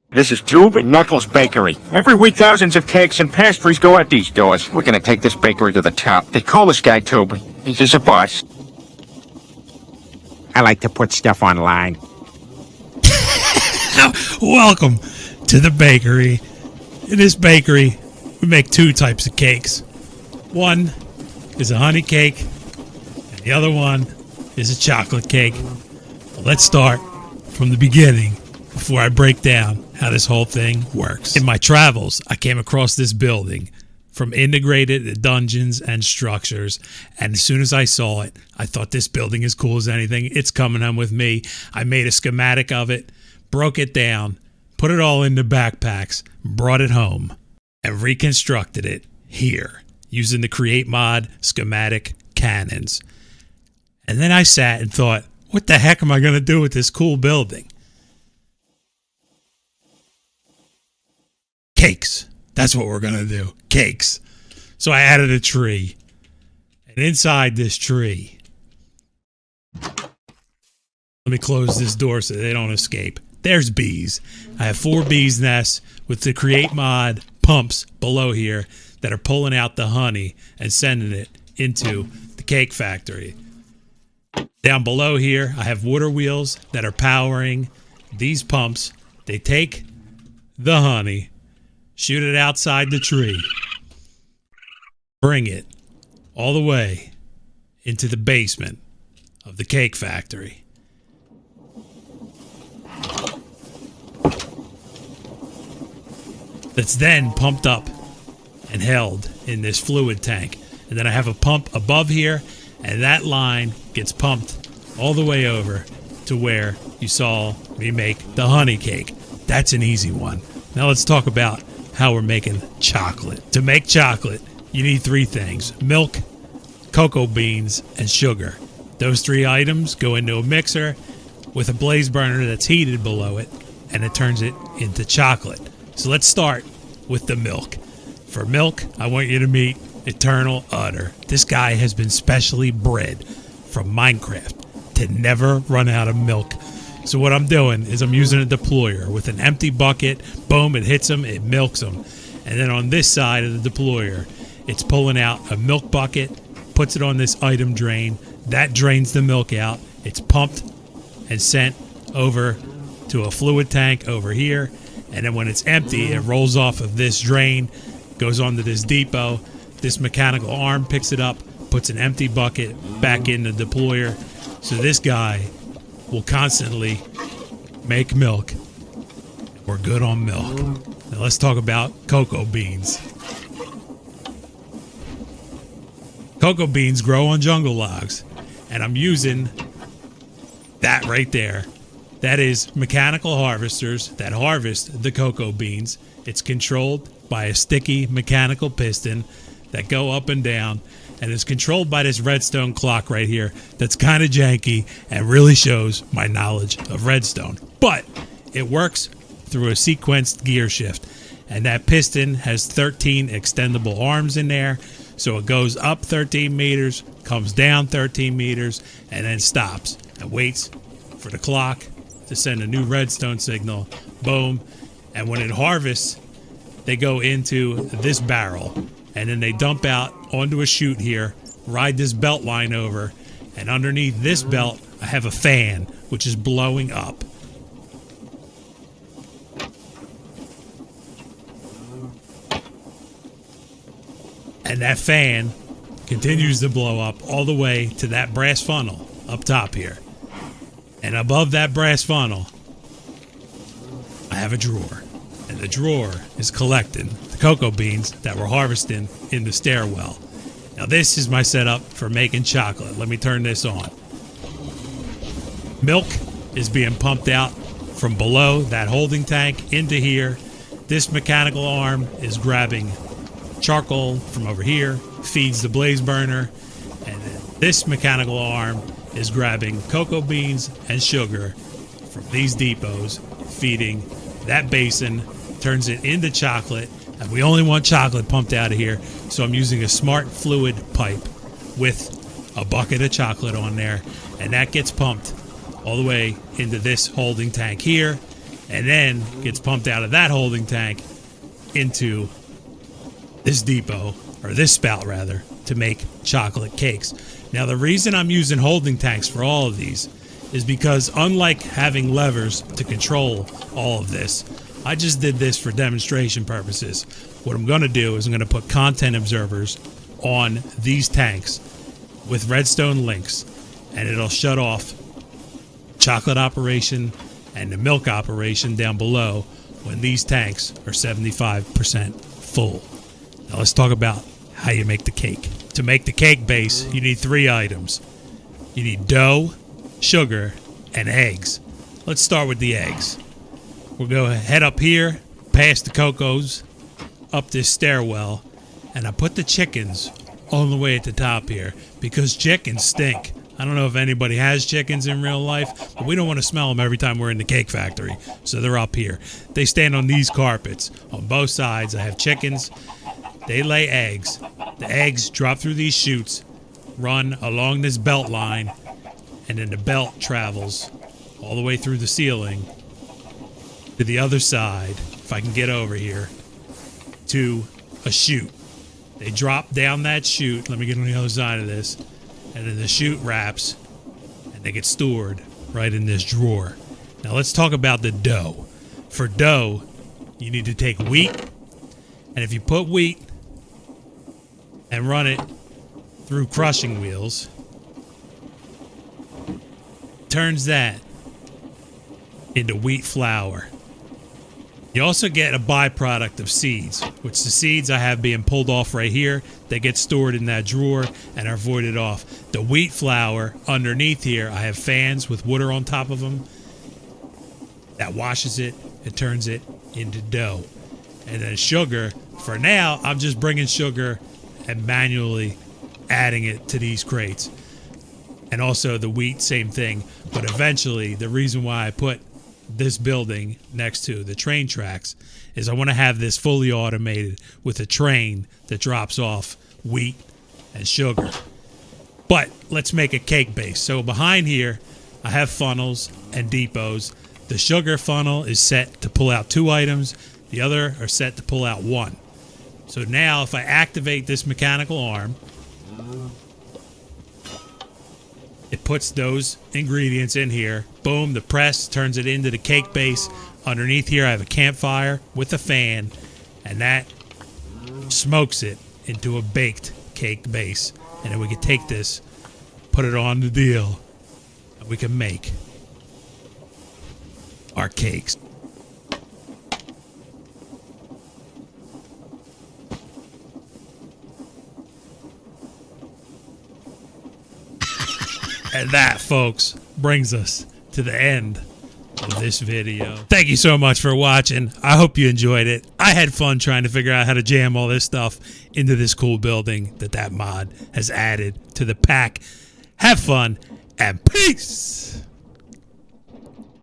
This is Tube and Knuckles Bakery. Every week, thousands of cakes and pastries go out these doors. We're gonna take this bakery to the top. They call this guy Tube. He's just a boss. I like to put stuff online. Welcome to the bakery. In this bakery, we make two types of cakes. One is a honey cake, and the other one is a chocolate cake. But let's start from the beginning before I break down how this whole thing works. In my travels, I came across this building from Integrated Dungeons and Structures, and as soon as I saw it, I thought this building is cool as anything. It's coming home with me. I made a schematic of it, broke it down, put it all into backpacks, brought it home, and reconstructed it here using the Create Mod schematic cannons. And then I sat and thought, what the heck am I going to do with this cool building? Cakes. That's what we're going to do. Cakes. So I added a tree. And inside this tree, let me close this door so they don't escape. There's bees. I have 4 bees nests with the Create Mod pumps below here that are pulling out the honey and sending it into the cake factory. Down below here, I have water wheels that are powering these pumps. They take the honey, shoot it outside the tree, bring it all the way into the basement of the cake factory. That's then pumped up and held in this fluid tank. And then I have a pump above here, and that line gets pumped all the way over to where you saw me make the honey cake. That's an easy one. Now let's talk about how we're making chocolate. To make chocolate, you need 3 things: milk, cocoa beans, and sugar. Those 3 items go into a mixer with a blaze burner that's heated below it, and it turns it into chocolate. So let's start with the milk. For milk, I want you to meet Eternal Udder. This guy has been specially bred from Minecraft to never run out of milk. So what I'm doing is I'm using a deployer with an empty bucket. Boom, it hits him, it milks him. And then on this side of the deployer, it's pulling out a milk bucket, puts it on this item drain. That drains the milk out. It's pumped and sent over to a fluid tank over here. And then when it's empty, it rolls off of this drain, goes onto this depot. This mechanical arm picks it up, puts an empty bucket back in the deployer. So this guy will constantly make milk. We're good on milk. Now let's talk about cocoa beans. Cocoa beans grow on jungle logs, and I'm using that right there. That is mechanical harvesters that harvest the cocoa beans. It's controlled by a sticky mechanical piston that go up and down, and is controlled by this redstone clock right here that's kind of janky and really shows my knowledge of redstone. But it works through a sequenced gear shift, and that piston has 13 extendable arms in there, so it goes up 13 meters, comes down 13 meters, and then stops and waits for the clock to send a new redstone signal. Boom. And when it harvests, they go into this barrel, and then they dump out onto a chute here, ride this belt line over, and underneath this belt I have a fan which is blowing up. And that fan continues to blow up all the way to that brass funnel up top here. And above that brass funnel, I have a drawer. And the drawer is collecting the cocoa beans that we're harvesting in the stairwell. Now this is my setup for making chocolate. Let me turn this on. Milk is being pumped out from below that holding tank into here. This mechanical arm is grabbing charcoal from over here, feeds the blaze burner, and then this mechanical arm is grabbing cocoa beans and sugar from these depots, feeding that basin, turns it into chocolate, and we only want chocolate pumped out of here, so I'm using a smart fluid pipe with a bucket of chocolate on there, and that gets pumped all the way into this holding tank here, and then gets pumped out of that holding tank into this depot, or this spout rather, to make chocolate cakes. Now the reason I'm using holding tanks for all of these is because, unlike having levers to control all of this, I just did this for demonstration purposes. What I'm going to do is I'm going to put content observers on these tanks with redstone links, and it'll shut off chocolate operation and the milk operation down below when these tanks are 75% full. Now let's talk about how you make the cake. To make the cake base, you need 3 items. You need dough, sugar, and eggs. Let's start with the eggs. We'll go head up here, past the cocos, up this stairwell, and I put the chickens all the way at the top here because chickens stink. I don't know if anybody has chickens in real life, but we don't want to smell them every time we're in the cake factory, so they're up here. They stand on these carpets. On both sides, I have chickens. They lay eggs. The eggs drop through these chutes, run along this belt line, and then the belt travels all the way through the ceiling to the other side, if I can get over here, to a chute. They drop down that chute. Let me get on the other side of this. And then the chute wraps, and they get stored right in this drawer. Now let's talk about the dough. For dough, you need to take wheat, and if you put wheat and run it through crushing wheels, turns that into wheat flour. You also get a byproduct of seeds, which the seeds I have being pulled off right here. They get stored in that drawer and are voided off. The wheat flour underneath here, I have fans with water on top of them that washes it and turns it into dough. And then sugar, for now, I'm just bringing sugar and manually adding it to these crates. And also the wheat, same thing. But eventually, the reason why I put this building next to the train tracks is I want to have this fully automated with a train that drops off wheat and sugar. But let's make a cake base. So behind here, I have funnels and depots. The sugar funnel is set to pull out 2 items. The other are set to pull out 1. So now if I activate this mechanical arm, it puts those ingredients in here. Boom, the press turns it into the cake base. Underneath here, I have a campfire with a fan, and that smokes it into a baked cake base. And then we can take this, put it on the deal, and we can make our cakes. And that, folks, brings us to the end of this video. Thank you so much for watching. I hope you enjoyed it. I had fun trying to figure out how to jam all this stuff into this cool building that mod has added to the pack. Have fun and peace!